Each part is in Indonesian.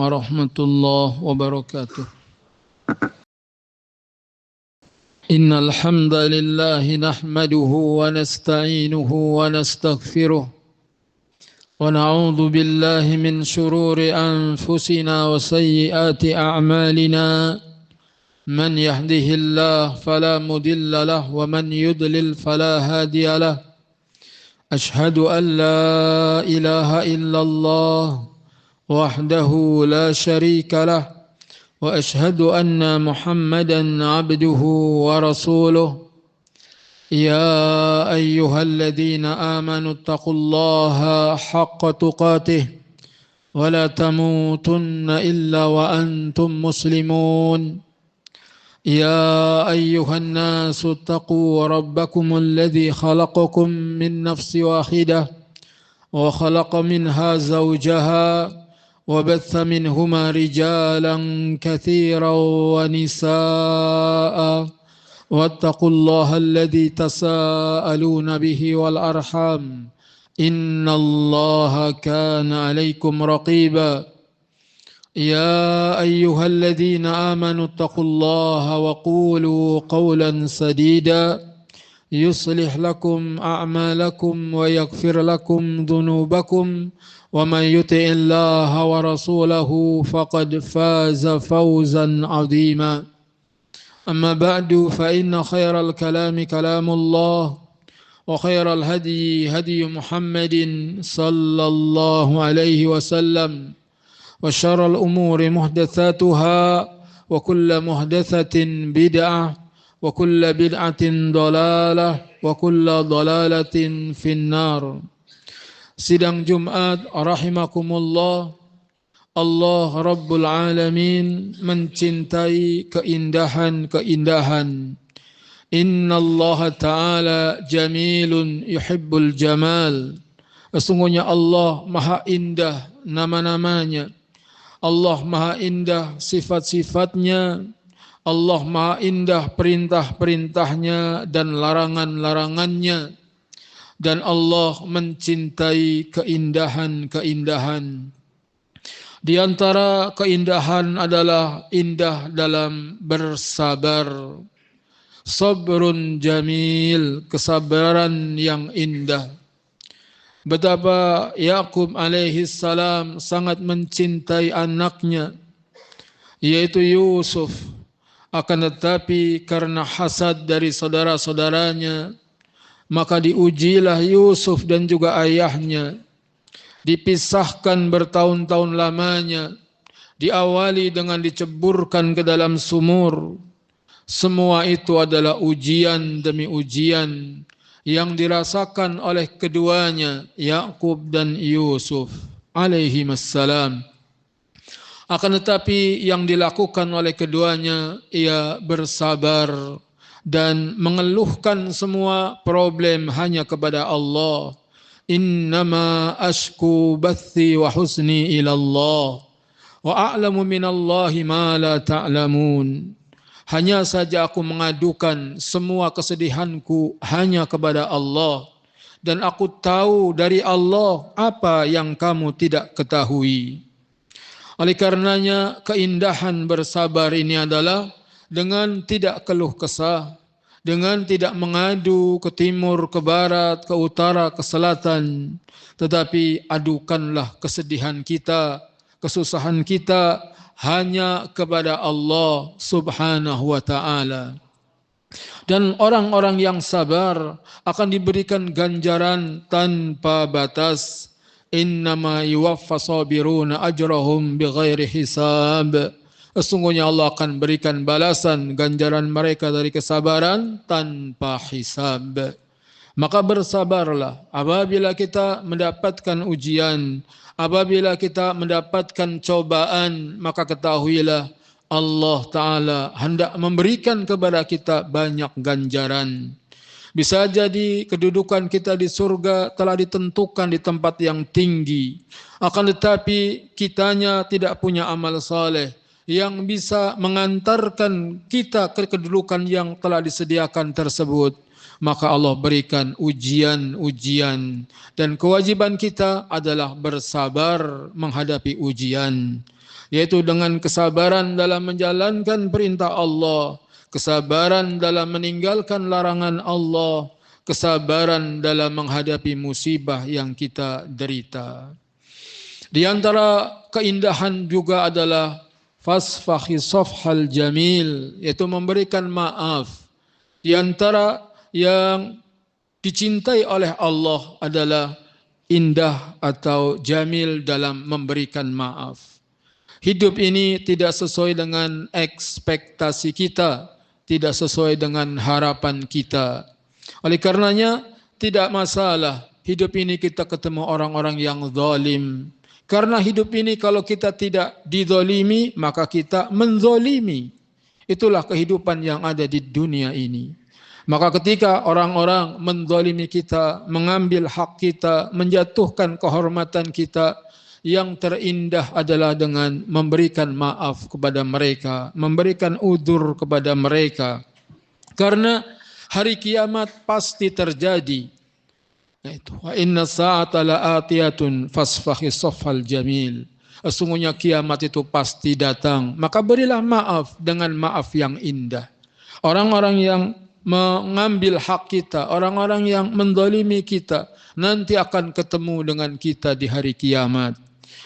warahmatullahi wabarakatuh. Innal hamdalillah nahmaduhu wa nasta'inuhu wa nastaghfiruh wa na'udzu billahi min shururi anfusina wa sayyiati a'malina. Man yahdihillahu fala mudilla lahu wa man yudlil fala hadiya lahu. Ashhadu an la ilaha illallah wahdahu la syarika lah wa ashhadu anna Muhammadan abduhu wa rasuluh. Ya ayyuhalladzina amanu taqullaha haqqa tuqatih wa la tamutunna illa wa antum muslimun. يا أيها الناس اتقوا ربكم الذي خلقكم من نفس واحدة وخلق منها زوجها وبث منهما رجالا كثيرا ونساء واتقوا الله الذي تساءلون به والأرحام إن الله كان عليكم رقيبا. يا أيها الذين آمنوا اتقوا الله وقولوا قولا سديدا يصلح لكم أعمالكم ويغفر لكم ذنوبكم ومن يطع الله ورسوله فقد فاز فوزا عظيما. أما بعد فإن خير الكلام كلام الله وخير الهدي هدي محمد صلى الله عليه وسلم وشر الأمور محدثاتها وكل محدثة بدعة وكل بدعة ضلالة وكل ضلالة في النار. Sidang Jumat rahimakumullah. Allah Rabbul Alamin mencintai keindahan-keindahan. Inna Allah Ta'ala jamilun yuhibbul jamal. Sesungguhnya Allah maha indah nama-namanya. Allah maha indah sifat-sifatnya, Allah maha indah perintah-perintahnya dan larangan-larangannya, dan Allah mencintai keindahan-keindahan. Di antara keindahan adalah indah dalam bersabar. Sabrun jamil, kesabaran yang indah. Betapa Yakub alaihi salam sangat mencintai anaknya, yaitu Yusuf. Akan tetapi karena hasad dari saudara-saudaranya, maka diujilah Yusuf dan juga ayahnya. Dipisahkan bertahun-tahun lamanya, diawali dengan diceburkan ke dalam sumur. Semua itu adalah ujian demi ujian yang dirasakan oleh keduanya, Yakub dan Yusuf alaihimassalam. Akan tetapi yang dilakukan oleh keduanya, ia bersabar dan mengeluhkan semua problem hanya kepada Allah. Innama ashku bathi wa husni ilallah wa a'lamu minallahi ma la ta'lamun. Hanya saja aku mengadukan semua kesedihanku hanya kepada Allah, dan aku tahu dari Allah apa yang kamu tidak ketahui. Oleh karenanya keindahan bersabar ini adalah dengan tidak keluh kesah, dengan tidak mengadu ke timur, ke barat, ke utara, ke selatan, tetapi adukanlah kesedihan kita, kesusahan kita hanya kepada Allah subhanahu wa ta'ala. Dan orang-orang yang sabar akan diberikan ganjaran tanpa batas. Innama yuwaffas sabiruna ajrahum bighairi hisab. Sesungguhnya Allah akan berikan balasan ganjaran mereka dari kesabaran tanpa hisab. Maka bersabarlah apabila kita mendapatkan ujian, apabila kita mendapatkan cobaan, maka ketahuilah Allah Ta'ala hendak memberikan kepada kita banyak ganjaran. Bisa jadi kedudukan kita di surga telah ditentukan di tempat yang tinggi. Akan tetapi kitanya tidak punya amal saleh yang bisa mengantarkan kita ke kedudukan yang telah disediakan tersebut. Maka Allah berikan ujian-ujian, dan kewajiban kita adalah bersabar menghadapi ujian. yaitu dengan kesabaran dalam menjalankan perintah Allah, kesabaran dalam meninggalkan larangan Allah, kesabaran dalam menghadapi musibah yang kita derita. Di antara keindahan juga adalah fasfahi safhal jamil, yaitu memberikan maaf. Di antara yang dicintai oleh Allah adalah indah atau jamil dalam memberikan maaf. Hidup ini tidak sesuai dengan ekspektasi kita, tidak sesuai dengan harapan kita. Oleh karenanya tidak masalah hidup ini kita ketemu orang-orang yang zalim. Karena hidup ini kalau kita tidak dizalimi, maka kita menzalimi. Itulah kehidupan yang ada di dunia ini. Maka ketika orang-orang menzalimi kita, mengambil hak kita, menjatuhkan kehormatan kita, yang terindah adalah dengan memberikan maaf kepada mereka, memberikan udzur kepada mereka. Karena hari kiamat pasti terjadi. Itu wa inna sa'ata la'atiyatun fasfahi safhal jamil. Sesungguhnya kiamat itu pasti datang, maka berilah maaf dengan maaf yang indah. Orang-orang yang mengambil hak kita, orang-orang yang menzalimi kita, nanti akan ketemu dengan kita di hari kiamat.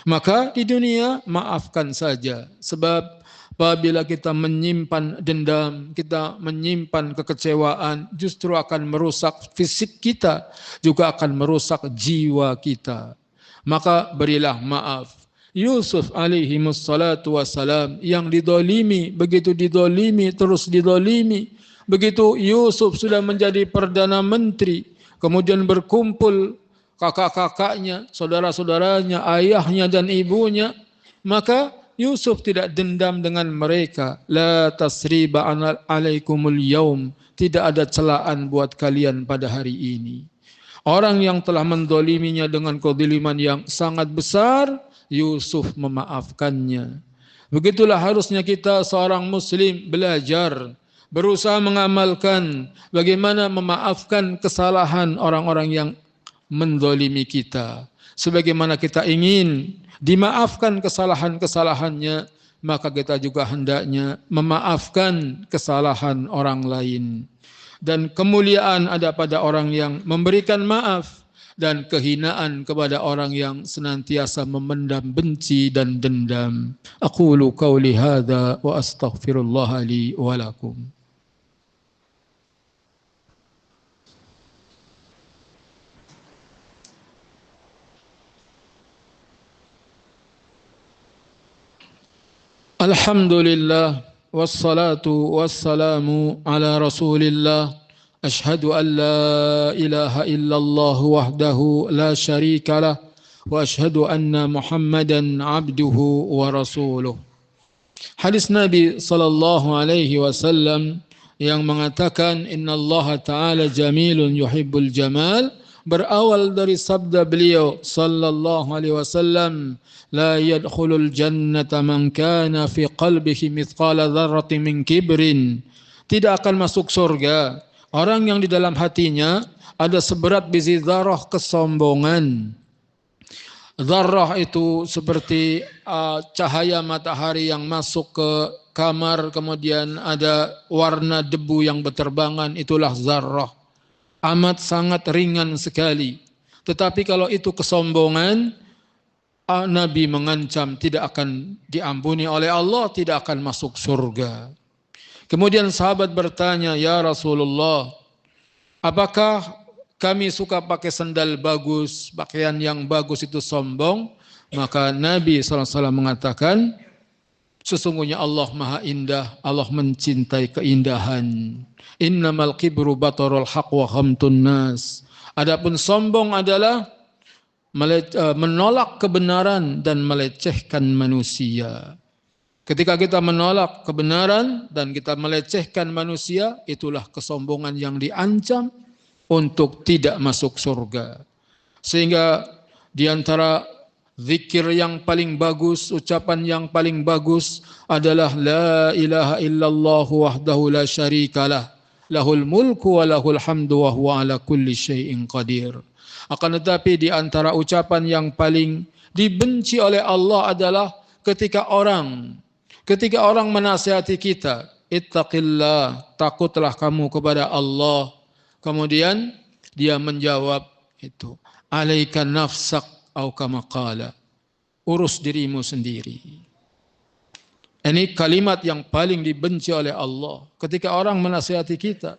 Maka di dunia maafkan saja, sebab apabila kita menyimpan dendam, kita menyimpan kekecewaan, justru akan merusak fisik kita, juga akan merusak jiwa kita. Maka berilah maaf. Yusuf alaihi wassalatu wassalam yang didolimi, begitu didolimi, terus didolimi. Begitu Yusuf sudah menjadi Perdana Menteri, kemudian berkumpul kakak-kakaknya, saudara-saudaranya, ayahnya dan ibunya, maka Yusuf tidak dendam dengan mereka. La tasriba alaikumul yaum. Tidak ada celaan buat kalian pada hari ini. Orang yang telah mendoliminya dengan kezaliman yang sangat besar, Yusuf memaafkannya. Begitulah harusnya kita seorang muslim belajar, berusaha mengamalkan bagaimana memaafkan kesalahan orang-orang yang mendolimi kita. Sebagaimana kita ingin dimaafkan kesalahan-kesalahannya, maka kita juga hendaknya memaafkan kesalahan orang lain. Dan kemuliaan ada pada orang yang memberikan maaf, dan kehinaan kepada orang yang senantiasa memendam benci dan dendam. Aqulu qauli hadza wa astaghfirullah li wa lakum. Alhamdulillah wassalatu wassalamu ala Rasulillah. Ashhadu an la ilaha illallah wahdahu la syarika lah wa ashhadu anna Muhammadan abduhu wa rasuluh. Hadis Nabi sallallahu alaihi wasallam yang mengatakan innallaha ta'ala jamilun yuhibbul jamal berawal dari sabda beliau sallallahu alaihi wasallam, la yadkhulul jannata man kana fi qalbihi mithqala dzarratin min kibrin. Tidak akan masuk surga orang yang di dalam hatinya ada seberat biji dzarrah kesombongan. Dzarrah itu seperti cahaya matahari yang masuk ke kamar, kemudian ada warna debu yang berterbangan, itulah dzarrah. Amat sangat ringan sekali. Tetapi kalau itu kesombongan, Nabi mengancam tidak akan diampuni oleh Allah, tidak akan masuk surga. Kemudian sahabat bertanya, ya Rasulullah, apakah kami suka pakai sandal bagus, pakaian yang bagus itu sombong? Maka Nabi SAW mengatakan, sesungguhnya Allah maha indah, Allah mencintai keindahan. Innamal kibru batarul haq wa ghamtun nas. Adapun sombong adalah menolak kebenaran dan melecehkan manusia. Ketika kita menolak kebenaran dan kita melecehkan manusia, itulah kesombongan yang diancam untuk tidak masuk surga. Sehingga di antara zikir yang paling bagus, ucapan yang paling bagus adalah la ilaha illallah wahdahu la syarikalah, lahul mulku wa lahul hamdu wa huwa ala kulli syai'in qadir. Akan tetapi di antara ucapan yang paling dibenci oleh Allah adalah ketika orang menasihati kita, ittaqillah, takutlah kamu kepada Allah. Kemudian dia menjawab itu, alaika nafsak au kama qala, urus dirimu sendiri. Ini kalimat yang paling dibenci oleh Allah. Ketika orang menasihati kita,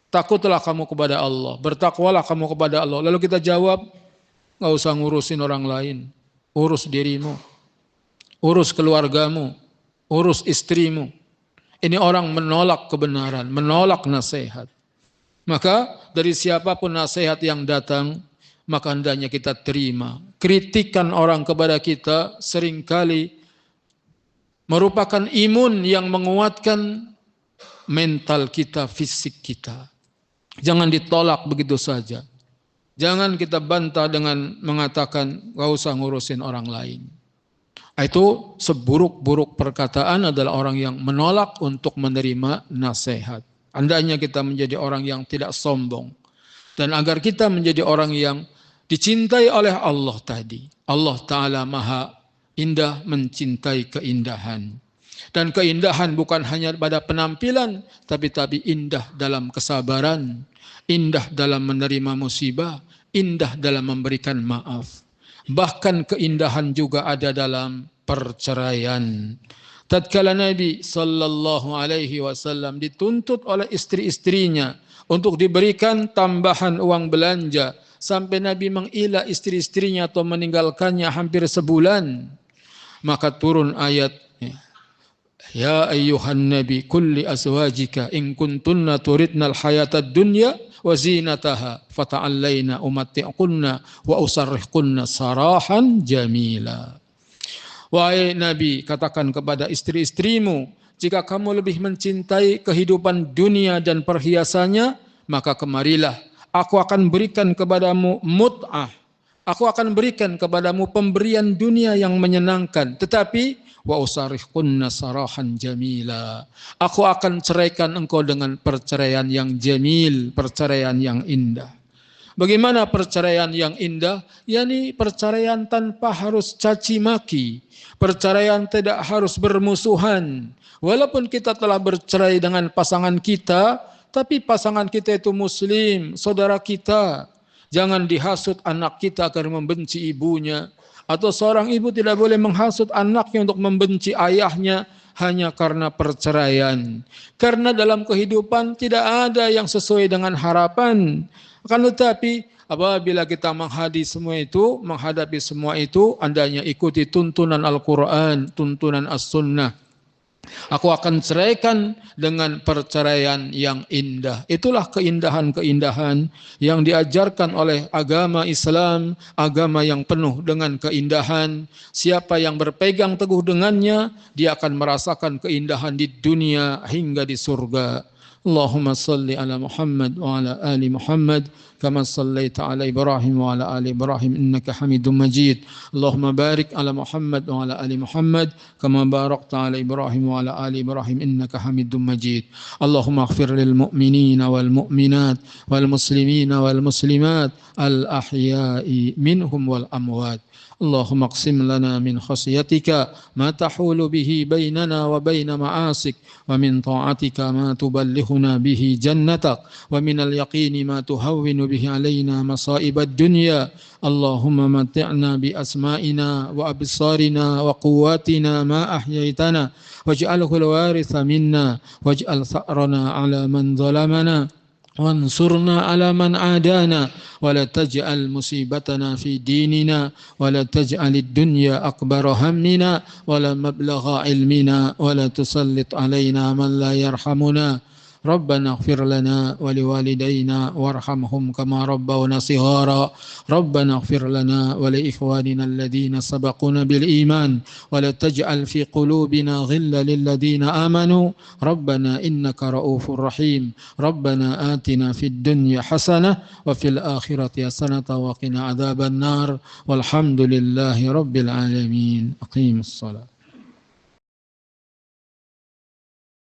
takutlah kamu kepada Allah, bertakwalah kamu kepada Allah. Lalu kita jawab, enggak usah ngurusin orang lain, urus dirimu, urus keluargamu, urus istrimu. Ini orang menolak kebenaran, menolak nasihat. Maka dari siapapun nasihat yang datang, maka hendaknya kita terima. Kritikan orang kepada kita seringkali merupakan imun yang menguatkan mental kita, fisik kita. Jangan ditolak begitu saja. Jangan kita bantah dengan mengatakan gak usah ngurusin orang lain. Itu seburuk-buruk perkataan adalah orang yang menolak untuk menerima nasihat. Hendaknya kita menjadi orang yang tidak sombong. Dan agar kita menjadi orang yang dicintai oleh Allah tadi. Allah Ta'ala Maha Indah, mencintai keindahan. Dan keindahan bukan hanya pada penampilan, tapi indah dalam kesabaran, indah dalam menerima musibah, indah dalam memberikan maaf. Bahkan keindahan juga ada dalam perceraian. Tatkala Nabi sallallahu alaihi wasallam dituntut oleh istri-istrinya untuk diberikan tambahan uang belanja, sampai Nabi mengilah istri-istrinya atau meninggalkannya hampir sebulan, maka turun ayat, ya ayyuhan nabi kulli azwajika in kuntunna turidnal hayatad dunya wa zinataha fata'allaina umatti'kunna wa usarrihkunna sarahan jamila. Wahai Nabi, katakan kepada istri-istrimu, jika kamu lebih mencintai kehidupan dunia dan perhiasannya, maka kemarilah, aku akan berikan kepadamu mut'ah, aku akan berikan kepadamu pemberian dunia yang menyenangkan, tetapi wa usarihkunna sarahan jamila, aku akan ceraikan engkau dengan perceraian yang jamil, perceraian yang indah. Bagaimana perceraian yang indah? Yani perceraian tanpa harus caci maki, perceraian tidak harus bermusuhan. Walaupun kita telah bercerai dengan pasangan kita, tapi pasangan kita itu muslim, saudara kita. Jangan dihasut anak kita agar membenci ibunya. Atau seorang ibu tidak boleh menghasut anaknya untuk membenci ayahnya hanya karena perceraian. Karena dalam kehidupan tidak ada yang sesuai dengan harapan. Akan tetapi apabila kita menghadapi semua itu, hendaknya ikuti tuntunan Al-Quran, tuntunan As-Sunnah. Aku akan ceraikan dengan perceraian yang indah. Itulah keindahan-keindahan yang diajarkan oleh agama Islam, agama yang penuh dengan keindahan. Siapa yang berpegang teguh dengannya, dia akan merasakan keindahan di dunia hingga di surga. Allahumma salli ala Muhammad wa ala ali Muhammad kama sallaita ala Ibrahim wa ala ali Ibrahim innaka Hamidum Majid. Allahumma barik ala Muhammad wa ala ali Muhammad kama barakta ala Ibrahim wa ala ali Ibrahim innaka Hamidum Majid. Allahumma ighfir lil mu'minina wal mu'minat wal muslimina wal muslimat al ahya'i minhum wal amwat. اللهم اقسم لنا من خشيتك ما تحول به بيننا وبين معاصيك ومن طاعتك ما تبلغنا به جنتك ومن اليقين ما تهون به علينا مصائب الدنيا اللهم متعنا بأسمائنا وأبصارنا وقواتنا ما أحييتنا واجعله الوارث منا واجعل ثأرنا على من ظلمنا وانصرنا على من عادانا ولا تجعل مصيبتنا في ديننا ولا تجعل الدنيا أكبر همنا ولا مبلغ علمنا ولا تسلط علينا من لا يرحمنا ربنا اغفر لنا ولوالدينا وارحمهم كما ربونا صغارا ربنا اغفر لنا ولإخواننا الذين سبقونا بالإيمان ولا تجعل في قلوبنا غلا للذين آمنوا ربنا إنك رؤوف رحيم ربنا آتنا في الدنيا حسنة وفي الآخرة حسنة وقنا عذاب النار والحمد لله رب العالمين أقيم الصلاة.